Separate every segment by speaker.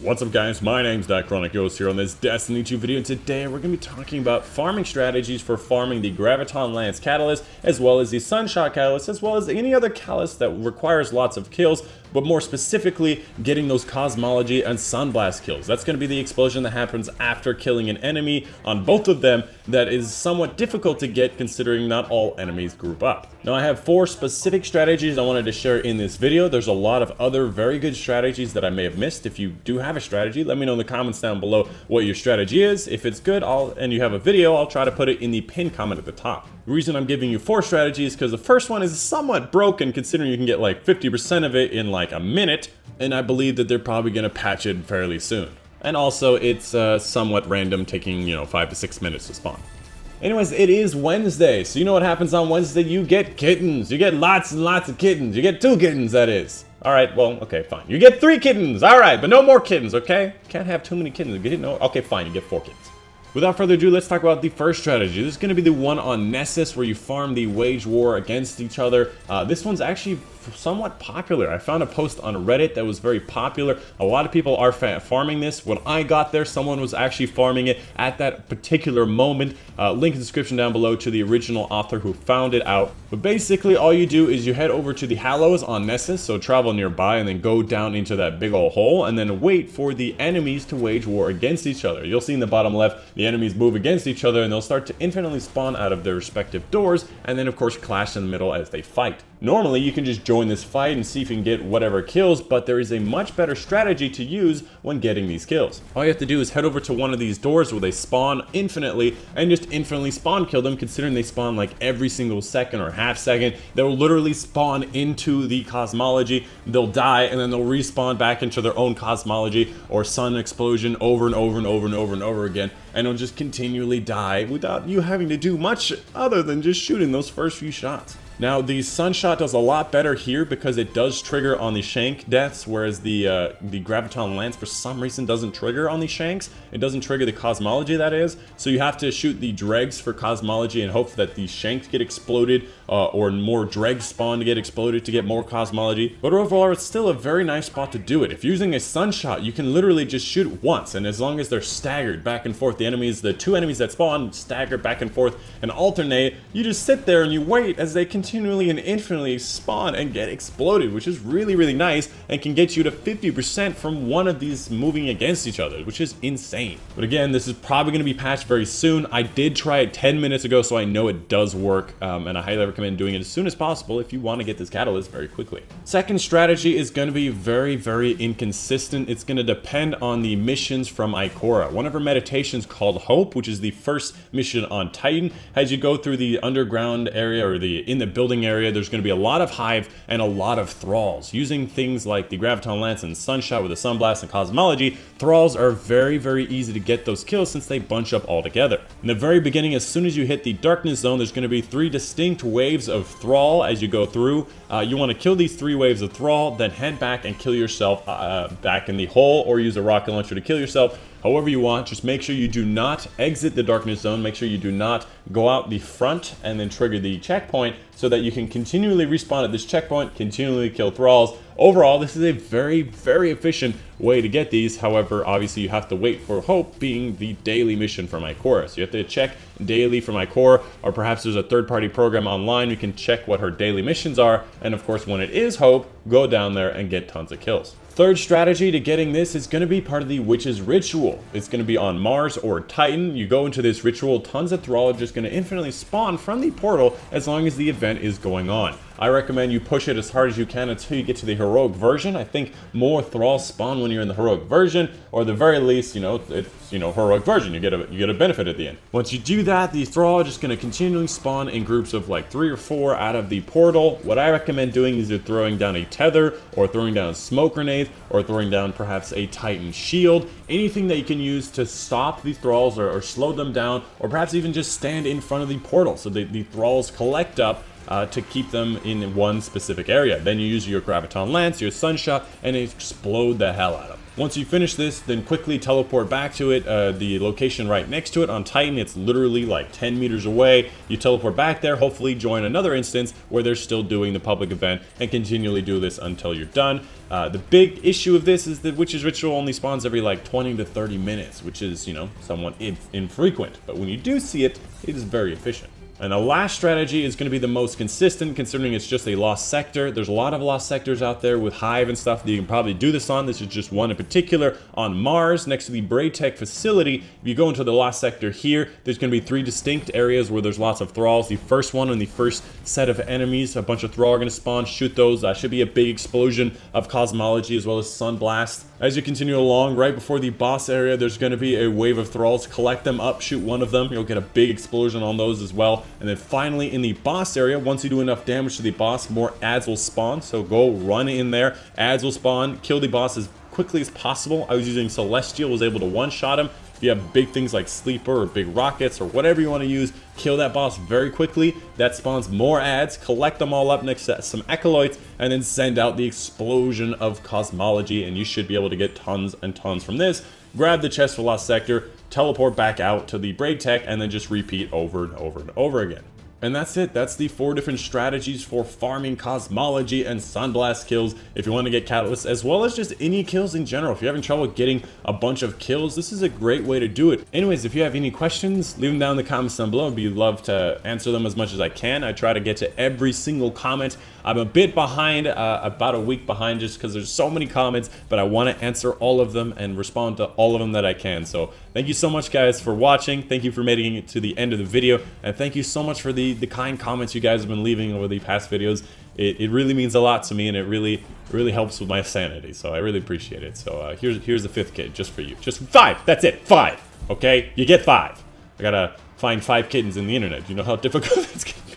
Speaker 1: What's up guys, my name's Dychronic here on this Destiny 2 video, and today we're going to be talking about farming strategies for farming the Graviton Lance Catalyst, as well as the Sunshot Catalyst, as well as any other catalyst that requires lots of kills, but more specifically, getting those Cosmology and Sunblast kills. That's going to be the explosion that happens after killing an enemy on both of them that is somewhat difficult to get considering not all enemies group up. Now I have 4 specific strategies I wanted to share in this video. There's a lot of other very good strategies that I may have missed. If you do have a strategy, let me know in the comments down below what your strategy is. If it's good and you have a video, I'll try to put it in the pinned comment at the top. The reason I'm giving you 4 strategies is because the first one is somewhat broken considering you can get like 50% of it in like a minute, and I believe that they're probably going to patch it fairly soon. And also it's somewhat random, taking 5 to 6 minutes to spawn. Anyways, it is Wednesday, so you know what happens on Wednesday? You get kittens. You get lots and lots of kittens. You get 2 kittens, that is. Alright, well, okay, fine. You get 3 kittens, alright, but no more kittens, okay? Can't have too many kittens. Get it? No? Okay, fine, you get 4 kittens. Without further ado, let's talk about the first strategy. This is going to be the one on Nessus, where you farm the wage war against each other. This one's actually somewhat popular. I found a post on Reddit that was very popular. A lot of people are farming this. When I got there, someone was actually farming it at that particular moment. Link in the description down below to the original author who found it out. But basically, all you do is you head over to the Hallows on Nessus, so travel nearby and then go down into that big old hole and then wait for the enemies to wage war against each other. You'll see in the bottom left, the enemies move against each other and they'll start to infinitely spawn out of their respective doors and then of course clash in the middle as they fight. Normally you can just join this fight and see if you can get whatever kills, but there is a much better strategy to use when getting these kills. All you have to do is head over to one of these doors where they spawn infinitely and just infinitely spawn kill them, considering they spawn like every single second or half second. They'll literally spawn into the cosmology, they'll die, and then they'll respawn back into their own cosmology or sun explosion over and over and over and over and over again, and it'll just continually die without you having to do much other than just shooting those first few shots. Now, the Sunshot does a lot better here because it does trigger on the shank deaths, whereas the Graviton Lance for some reason doesn't trigger on the shanks. It doesn't trigger the cosmology, that is. So you have to shoot the dregs for cosmology and hope that the shanks get exploded or more dregs spawn to get exploded to get more cosmology. But overall, it's still a very nice spot to do it. If you're using a Sunshot, you can literally just shoot it once, and as long as they're staggered back and forth, the 2 enemies that spawn stagger back and forth and alternate, you just sit there and you wait as they continually and infinitely spawn and get exploded, which is really, really nice and can get you to 50% from one of these moving against each other, which is insane. But again, this is probably going to be patched very soon. I did try it 10 minutes ago, so I know it does work, and I highly recommend doing it as soon as possible if you want to get this catalyst very quickly. Second strategy is going to be very, very inconsistent. It's going to depend on the missions from Ikora. One of her meditations called Hope, which is the first mission on Titan, as you go through the underground area or in the building area, there's going to be a lot of hive and a lot of thralls. Using things like the Graviton Lance and Sunshot with the Sunblast and Cosmology, thralls are very, very easy to get those kills since they bunch up all together. In the very beginning, as soon as you hit the darkness zone, there's going to be 3 distinct waves of thrall as you go through. You want to kill these 3 waves of thrall, then head back and kill yourself back in the hole, or use a rocket launcher to kill yourself. However you want, just make sure you do not exit the darkness zone, make sure you do not go out the front and then trigger the checkpoint so that you can continually respawn at this checkpoint, continually kill thralls. Overall, this is a very, very efficient way to get these. However, obviously you have to wait for Hope being the daily mission from Ikora. So you have to check daily from Ikora, or perhaps there's a third-party program online you can check what her daily missions are, and of course when it is Hope, go down there and get tons of kills. Third strategy to getting this is going to be part of the Witch's Ritual. It's going to be on Mars or Titan. You go into this ritual, tons of thrall are just going to infinitely spawn from the portal as long as the event is going on. I recommend you push it as hard as you can until you get to the heroic version. I think more thralls spawn when you're in the heroic version, or at the very least, it's heroic version. You get a benefit at the end. Once you do that, the thrall are just going to continually spawn in groups of like 3 or 4 out of the portal. What I recommend doing is either throwing down a tether, or throwing down a smoke grenade, or throwing down perhaps a Titan shield. Anything that you can use to stop these thralls or slow them down, or perhaps even just stand in front of the portal so the thralls collect up to keep them in one specific area. Then you use your Graviton Lance, your Sunshot, and explode the hell out of them. Once you finish this, then quickly teleport back to it, the location right next to it on Titan. It's literally like 10 meters away. You teleport back there, hopefully join another instance where they're still doing the public event, and continually do this until you're done. The big issue of this is that Witch's Ritual only spawns every like 20 to 30 minutes, which is, you know, somewhat infrequent. But when you do see it, it is very efficient. And the last strategy is going to be the most consistent, considering it's just a lost sector. There's a lot of lost sectors out there with Hive and stuff that you can probably do this on. This is just one in particular on Mars, next to the Braytech facility. If you go into the lost sector here, there's going to be 3 distinct areas where there's lots of thralls. The first one and the first set of enemies, a bunch of thrall are going to spawn. Shoot those. Should be a big explosion of cosmology as well as sunblast. As you continue along, right before the boss area, there's going to be a wave of thralls. Collect them up, shoot one of them. You'll get a big explosion on those as well. And then finally in the boss area, once you do enough damage to the boss, more ads will spawn. So go run in there. Ads will spawn. Kill the boss as quickly as possible. I was using Celestial, was able to one-shot him. If you have big things like Sleeper or big rockets or whatever you want to use, kill that boss very quickly. That spawns more ads. Collect them all up next to some Acolytes, and then send out the explosion of cosmology, and you should be able to get tons and tons from this. Grab the chest for Lost Sector, teleport back out to the Braytech, and then just repeat over and over and over again. And that's it. That's the 4 different strategies for farming cosmology and sunblast kills if you want to get catalysts, as well as just any kills in general. If you're having trouble getting a bunch of kills, this is a great way to do it. Anyways, if you have any questions, leave them down in the comments down below. I'd love to answer them as much as I can. I try to get to every single comment. I'm a bit behind, about a week behind, just because there's so many comments, but I want to answer all of them and respond to all of them that I can. So thank you so much, guys, for watching. Thank you for making it to the end of the video, and thank you so much for the kind comments you guys have been leaving over the past videos. It really means a lot to me, and it really helps with my sanity, so I really appreciate it. So here's the 5th kid just for you. Just 5. That's it. 5. Okay, you get 5. I gotta find 5 kittens in the internet. You know how difficult it's gonna be.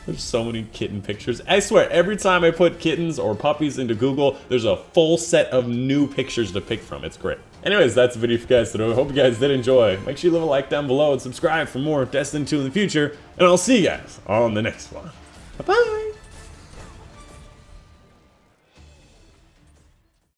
Speaker 1: There's so many kitten pictures. I swear, every time I put kittens or puppies into Google, there's a full set of new pictures to pick from. It's great. Anyways, that's the video for you guys today. I hope you guys did enjoy. Make sure you leave a like down below and subscribe for more Destiny 2 in the future. And I'll see you guys on the next one. Bye-bye!